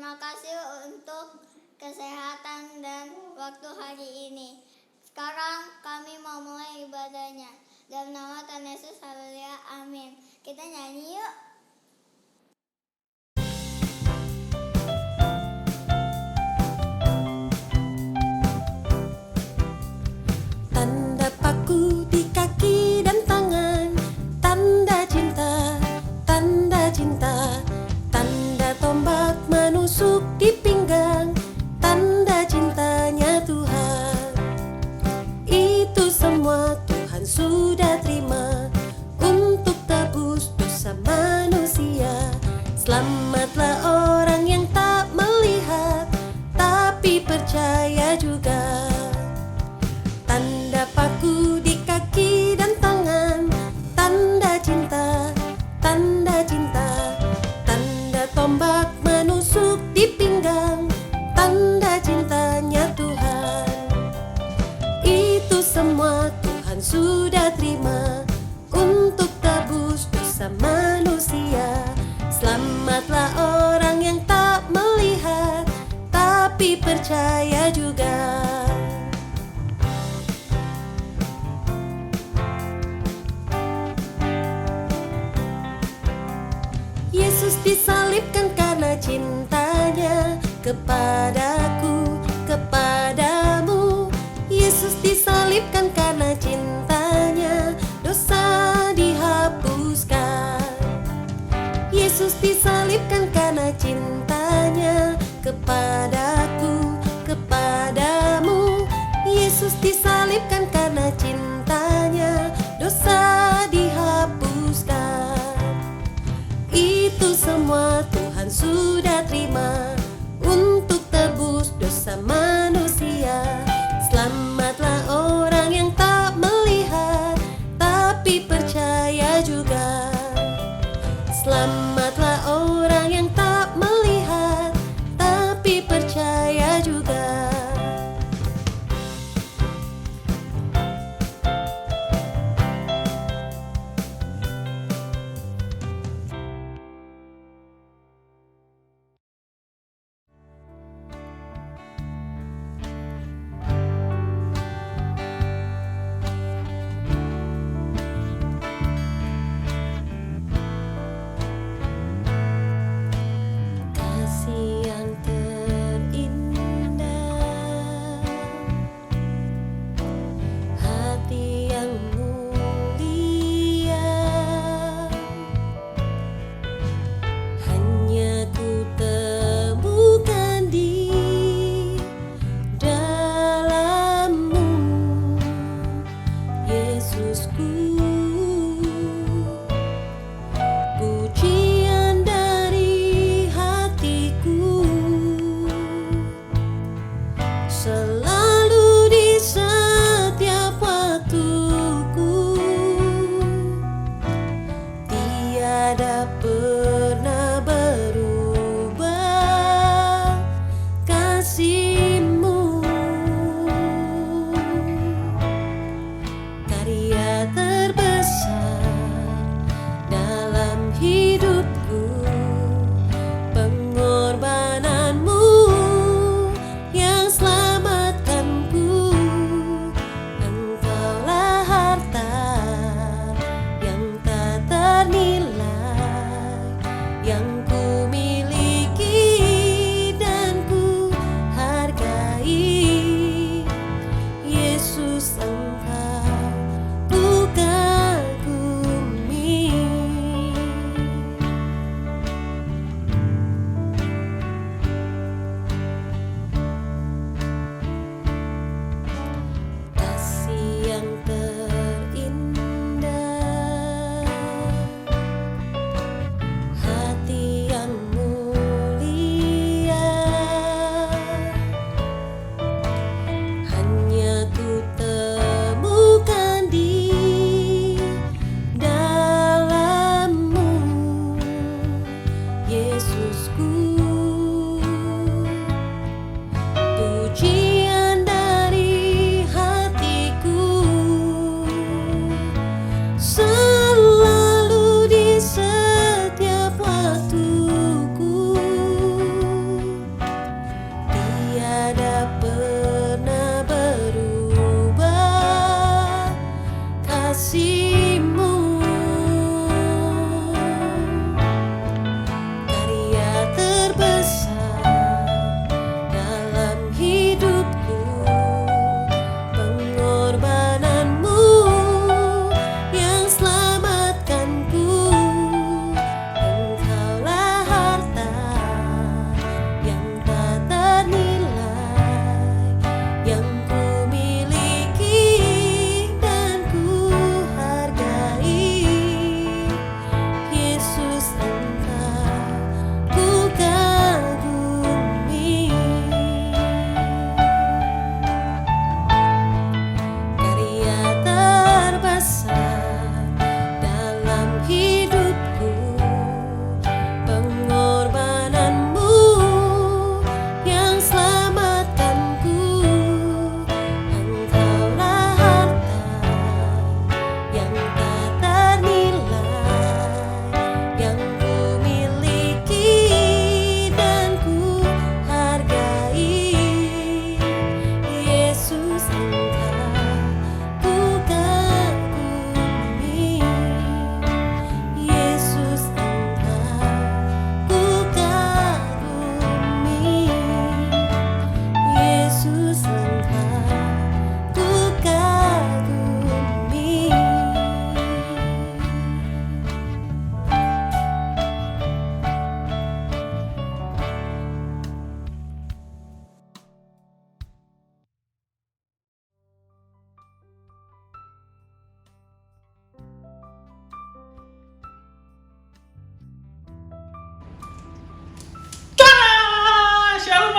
Terima kasih untuk kesehatan dan waktu hari ini. Sekarang kami mau mulai ibadahnya. Dalam nama Tuhan Yesus, haleluya, amin. Kita nyanyi yuk. Tanda paku di kaki dan tangan, tanda cinta, tanda cinta. Tanda tombak menusuk di pinggang, tanda cintanya Tuhan. Itu semua Tuhan sudah terima untuk tebus dosa manusia. Selamatlah orang yang tak melihat tapi percaya juga. Tanda paku di kaki dan tangan, tanda cinta, tanda cinta. Tanda tombak menusuk di pinggang, tanda cintanya Tuhan. Itu semua Tuhan sudah terima untuk tebus dosa manusia. Selamatlah orang yang tak melihat tapi percaya juga. Yesus disalibkan karena cintanya kepadaku, kepadamu. Yesus disalibkan karena cintanya, dosa dihapuskan. Yesus disalibkan karena cintanya kepadaku, kepadamu. Yesus disalibkan karena cintanya, dosa dihapuskan. Itu semua Tuhan sudah terima untuk tebus dosa manusia. Selamatlah orang yang tak melihat tapi percaya juga. Selamatlah orang yang tak melihat tapi percaya juga.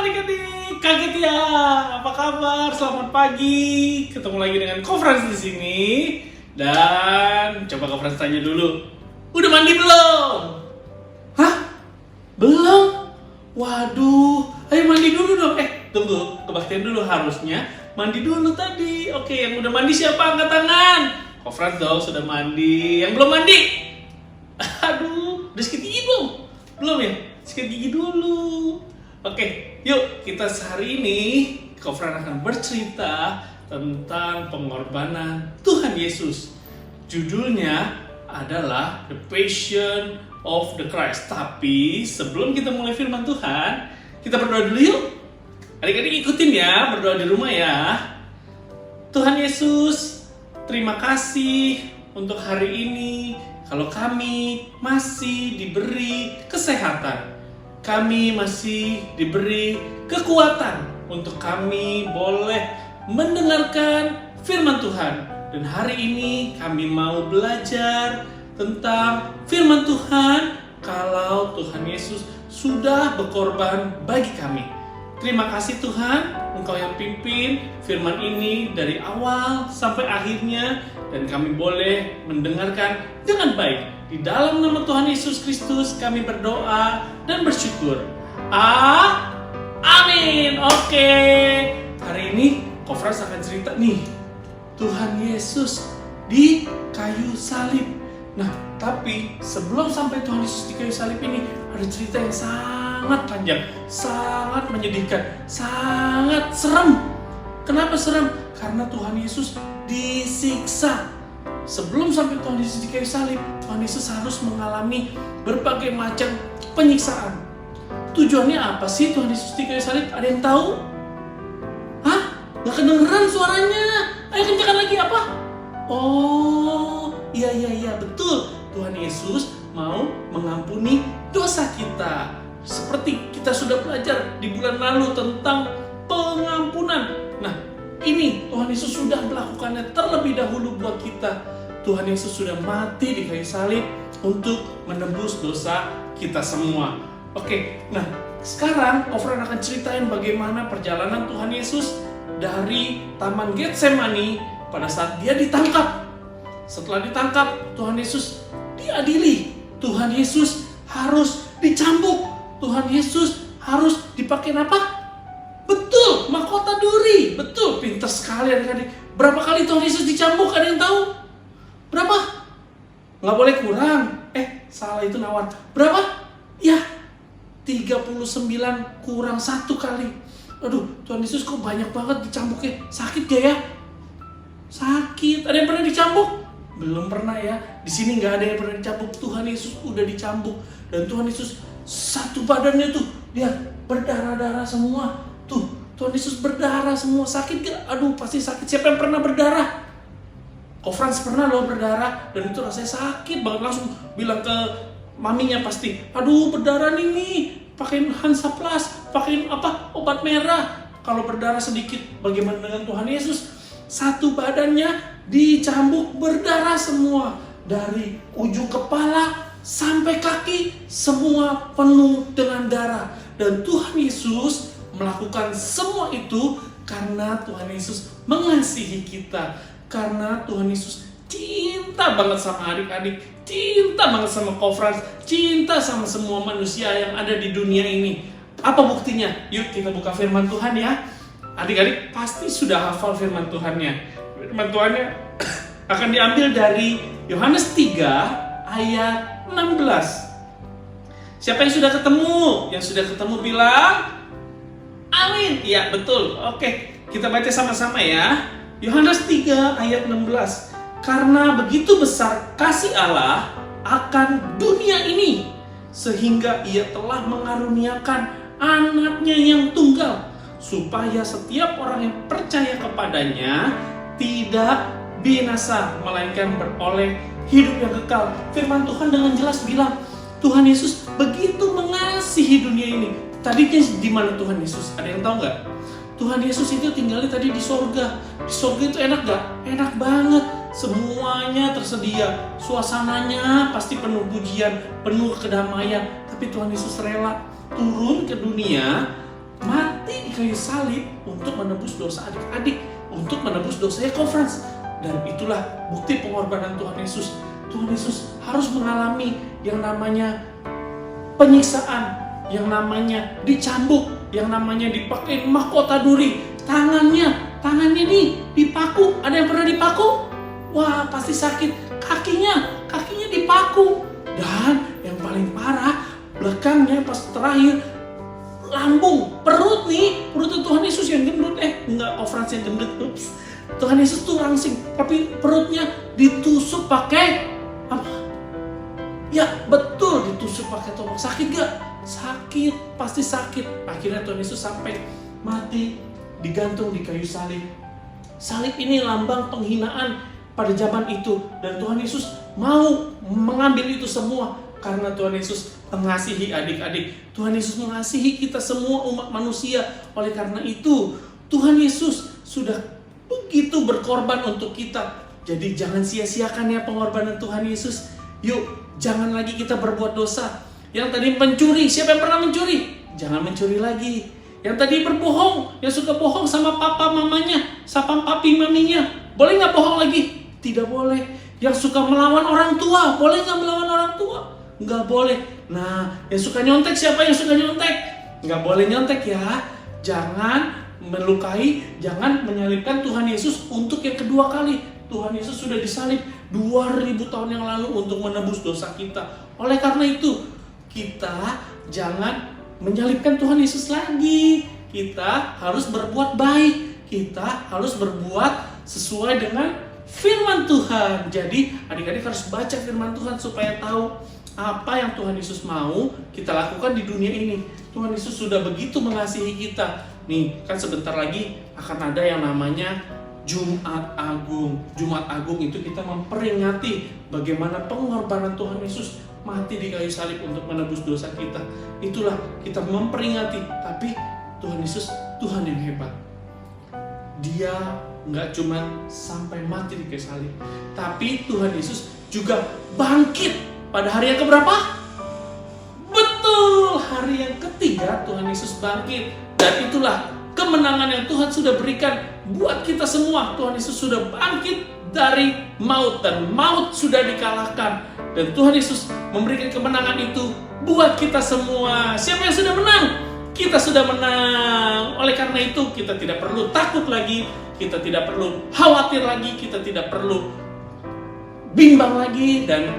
adik-adik, kaget ya? Apa kabar? Selamat pagi. Ketemu lagi dengan Kofrans di sini. Dan coba Kofrans tanya dulu. Udah mandi belum? Hah? Belum? Waduh, ayo mandi dulu dong. Tunggu, kebaktian dulu harusnya. Mandi dulu tadi. Oke, yang udah mandi siapa? Angkat tangan. Kofrans dong, sudah mandi. Yang belum mandi? Aduh, udah sikat gigi belum? Belum ya? Sikat gigi dulu. Oke, yuk kita hari ini Kofrans akan bercerita tentang pengorbanan Tuhan Yesus. Judulnya adalah The Passion of the Christ. Tapi sebelum kita mulai firman Tuhan, kita berdoa dulu yuk. Adik-adik ikutin ya, berdoa di rumah ya. Tuhan Yesus, terima kasih untuk hari ini. Kalau kami masih diberi kesehatan, kami masih diberi kekuatan untuk kami boleh mendengarkan firman Tuhan. Dan hari ini kami mau belajar tentang firman Tuhan kalau Tuhan Yesus sudah berkorban bagi kami. Terima kasih Tuhan, Engkau yang pimpin firman ini dari awal sampai akhirnya dan kami boleh mendengarkan dengan baik. Di dalam nama Tuhan Yesus Kristus kami berdoa dan bersyukur. Amin. Oke. Hari ini Kofrans akan cerita nih. Tuhan Yesus di kayu salib. Nah, tapi sebelum sampai Tuhan Yesus di kayu salib ini ada cerita yang sangat panjang, sangat menyedihkan, sangat serem. Kenapa serem? Karena Tuhan Yesus disiksa. Sebelum sampai Tuhan Yesus di kayu salib, Tuhan Yesus harus mengalami berbagai macam penyiksaan. Tujuannya apa sih Tuhan Yesus di kayu salib? Ada yang tahu? Hah? Gak kedengeran suaranya. Ayo kencangkan lagi apa? Oh, iya, betul. Tuhan Yesus mau mengampuni dosa kita. Seperti kita sudah belajar di bulan lalu tentang pengampunan. Nah, ini Tuhan Yesus sudah melakukannya terlebih dahulu buat kita. Tuhan Yesus sudah mati di kayu salib untuk menebus dosa kita semua. Oke, nah sekarang Kofrans akan ceritain bagaimana perjalanan Tuhan Yesus dari Taman Getsemani pada saat dia ditangkap. Setelah ditangkap, Tuhan Yesus diadili. Tuhan Yesus harus dicambuk. Tuhan Yesus harus dipakai apa? Betul, mahkota duri. Betul, pintar sekali adik-adik. Berapa kali Tuhan Yesus dicambuk? Ada yang tahu? Berapa? Nggak boleh kurang. Salah itu Nawar. Berapa? Ya, 39 kurang 1 kali. Aduh, Tuhan Yesus kok banyak banget dicambuknya. Sakit gak ya? Sakit. Ada yang pernah dicambuk? Belum pernah ya. Di sini nggak ada yang pernah dicambuk. Tuhan Yesus udah dicambuk. Dan Tuhan Yesus satu badannya tuh, dia berdarah-darah semua. Tuh, Tuhan Yesus berdarah semua. Sakit gak? Aduh, pasti sakit. Siapa yang pernah berdarah? Kofrans pernah loh berdarah. Dan itu rasanya sakit banget. Langsung bilang ke maminya pasti, aduh berdarah nih. Pakein Hansaplast, pakein obat merah. Kalau berdarah sedikit, bagaimana dengan Tuhan Yesus? Satu badannya dicambuk berdarah semua. Dari ujung kepala sampai kaki, semua penuh dengan darah. Dan Tuhan Yesus melakukan semua itu karena Tuhan Yesus mengasihi kita. Karena Tuhan Yesus cinta banget sama adik-adik, cinta banget sama Kofrans, cinta sama semua manusia yang ada di dunia ini. Apa buktinya? Yuk kita buka firman Tuhan ya. Adik-adik pasti sudah hafal firman Tuhannya. Firman Tuhannya akan diambil dari Yohanes 3 ayat 16. Siapa yang sudah ketemu? Yang sudah ketemu bilang amin. Ya betul. Oke, kita baca sama-sama ya. Yohanes 3 ayat 16. Karena begitu besar kasih Allah akan dunia ini, sehingga ia telah mengaruniakan anaknya yang tunggal, supaya setiap orang yang percaya kepadanya tidak binasa, melainkan beroleh hidup yang kekal. Firman Tuhan dengan jelas bilang, Tuhan Yesus begitu mengasihi dunia ini. Tadinya di mana Tuhan Yesus? Ada yang tahu nggak? Tuhan Yesus itu tinggalnya tadi di sorga. Di sorga itu enak gak? Enak banget. Semuanya tersedia. Suasananya pasti penuh pujian, penuh kedamaian. Tapi Tuhan Yesus rela turun ke dunia, mati mati di kayu salib untuk menebus dosa adik-adik, untuk menebus dosanya Conference. Dan itulah bukti pengorbanan Tuhan Yesus. Tuhan Yesus harus mengalami yang namanya penyiksaan, yang namanya dicambuk, yang namanya dipakai mahkota duri. Tangannya nih dipaku. Ada yang pernah dipaku? Wah, pasti sakit. Kakinya dipaku. Dan yang paling parah, belakangnya pas terakhir, lambung, perutnya Tuhan Yesus yang gendut. Enggak, Conference yang gendut. Ups. Tuhan Yesus tuh langsing, tapi perutnya ditusuk pakai apa? Ya betul, ditusuk pakai tombak. Sakit gak? Sakit, pasti sakit. Akhirnya Tuhan Yesus sampai mati, digantung di kayu salib. Salib ini lambang penghinaan pada zaman itu, dan Tuhan Yesus mau mengambil itu semua karena Tuhan Yesus mengasihi adik-adik. Tuhan Yesus mengasihi kita semua umat manusia. Oleh karena itu, Tuhan Yesus sudah begitu berkorban untuk kita. Jadi jangan sia-siakan ya pengorbanan Tuhan Yesus. Yuk, jangan lagi kita berbuat dosa. Yang tadi mencuri, siapa yang pernah mencuri? Jangan mencuri lagi. Yang tadi berbohong, yang suka bohong sama papa mamanya, sama papi maminya, boleh nggak bohong lagi? Tidak boleh. Yang suka melawan orang tua, boleh nggak melawan orang tua? Nggak boleh. Nah, yang suka nyontek, siapa yang suka nyontek? Nggak boleh nyontek ya. Jangan melukai, jangan menyalibkan Tuhan Yesus untuk yang kedua kali. Tuhan Yesus sudah disalib 2000 tahun yang lalu untuk menebus dosa kita. Oleh karena itu, kita jangan menyalibkan Tuhan Yesus lagi. Kita harus berbuat baik. Kita harus berbuat sesuai dengan firman Tuhan. Jadi adik-adik harus baca firman Tuhan supaya tahu apa yang Tuhan Yesus mau kita lakukan di dunia ini. Tuhan Yesus sudah begitu mengasihi kita. Nih, kan sebentar lagi akan ada yang namanya Jumat Agung. Jumat Agung itu kita memperingati bagaimana pengorbanan Tuhan Yesus mati di kayu salib untuk menebus dosa kita. Itulah kita memperingati. Tapi Tuhan Yesus Tuhan yang hebat. Dia nggak cuma sampai mati di kayu salib, tapi Tuhan Yesus juga bangkit pada hari yang keberapa? Betul, hari yang ketiga Tuhan Yesus bangkit. Dan itulah kemenangan yang Tuhan sudah berikan buat kita semua. Tuhan Yesus sudah bangkit dari maut, dan maut sudah dikalahkan. Dan Tuhan Yesus memberikan kemenangan itu buat kita semua. Siapa yang sudah menang? Kita sudah menang. Oleh karena itu kita tidak perlu takut lagi, kita tidak perlu khawatir lagi, kita tidak perlu bimbang lagi, dan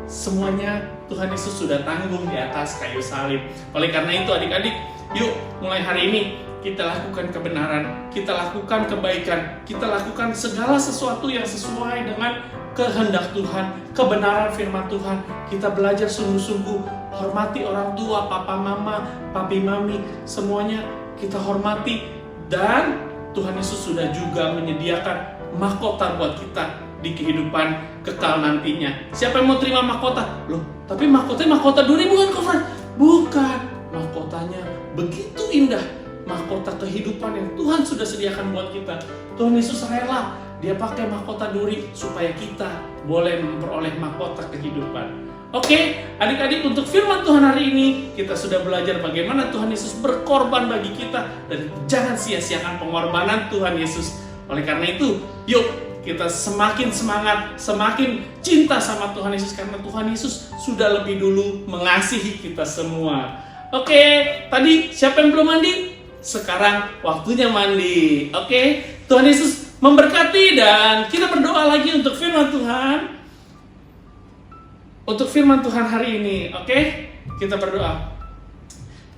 semuanya Tuhan Yesus sudah tanggung di atas kayu salib. Oleh karena itu adik-adik, yuk mulai hari ini kita lakukan kebenaran, kita lakukan kebaikan, kita lakukan segala sesuatu yang sesuai dengan kehendak Tuhan, kebenaran firman Tuhan. Kita belajar sungguh-sungguh, hormati orang tua, papa mama, papi mami, semuanya kita hormati. Dan Tuhan Yesus sudah juga menyediakan mahkota buat kita di kehidupan kekal nantinya. Siapa yang mau terima mahkota? Loh, tapi mahkotanya mahkota duri bukan, Kofran? Bukan. Mahkotanya begitu indah. Mahkota kehidupan yang Tuhan sudah sediakan buat kita. Tuhan Yesus rela Dia pakai mahkota duri supaya kita boleh memperoleh mahkota kehidupan. Oke, adik-adik, untuk firman Tuhan hari ini kita sudah belajar bagaimana Tuhan Yesus berkorban bagi kita, dan jangan sia-siakan pengorbanan Tuhan Yesus. Oleh karena itu, yuk kita semakin semangat, semakin cinta sama Tuhan Yesus, karena Tuhan Yesus sudah lebih dulu mengasihi kita semua. Oke, tadi siapa yang belum mandi? Sekarang waktunya mandi. Oke, Tuhan Yesus memberkati, dan kita berdoa lagi untuk firman Tuhan. Untuk firman Tuhan hari ini, oke? Kita berdoa.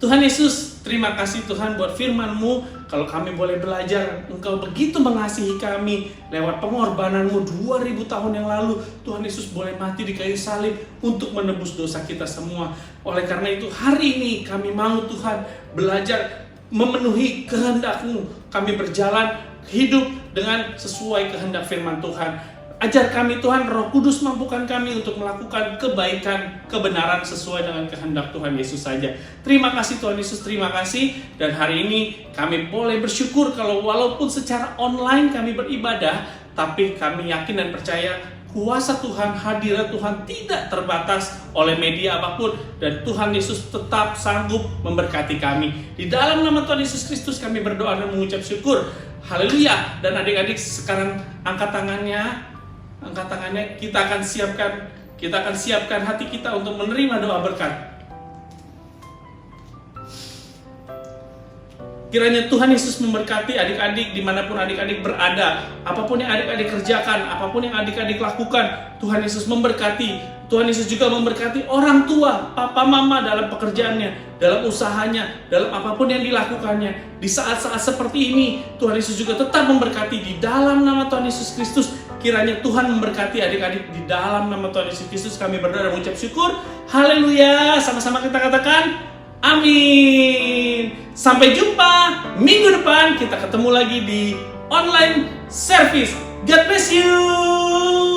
Tuhan Yesus, terima kasih Tuhan buat firman-Mu. Kalau kami boleh belajar, Engkau begitu mengasihi kami lewat pengorbanan-Mu 2000 tahun yang lalu. Tuhan Yesus boleh mati di kayu salib untuk menebus dosa kita semua. Oleh karena itu, hari ini kami mau Tuhan belajar memenuhi kehendak-Mu. Kami berjalan hidup dengan sesuai kehendak firman Tuhan. Ajar kami Tuhan, Roh Kudus mampukan kami untuk melakukan kebaikan, kebenaran sesuai dengan kehendak Tuhan Yesus saja. Terima kasih Tuhan Yesus, terima kasih. Dan hari ini kami boleh bersyukur kalau walaupun secara online kami beribadah, tapi kami yakin dan percaya kuasa Tuhan, hadirat Tuhan tidak terbatas oleh media apapun, dan Tuhan Yesus tetap sanggup memberkati kami. Di dalam nama Tuhan Yesus Kristus kami berdoa dan mengucap syukur. Haleluya. Dan adik-adik sekarang angkat tangannya, kita akan siapkan hati kita untuk menerima doa berkat. Kiranya Tuhan Yesus memberkati adik-adik dimanapun adik-adik berada. Apapun yang adik-adik kerjakan, apapun yang adik-adik lakukan, Tuhan Yesus memberkati. Tuhan Yesus juga memberkati orang tua, papa mama dalam pekerjaannya, dalam usahanya, dalam apapun yang dilakukannya. Di saat-saat seperti ini, Tuhan Yesus juga tetap memberkati. Di dalam nama Tuhan Yesus Kristus, kiranya Tuhan memberkati adik-adik. Di dalam nama Tuhan Yesus Kristus kami berdoa dan mengucap syukur. Haleluya. Sama-sama kita katakan amin. Sampai jumpa minggu depan. Kita ketemu lagi di online service. God bless you.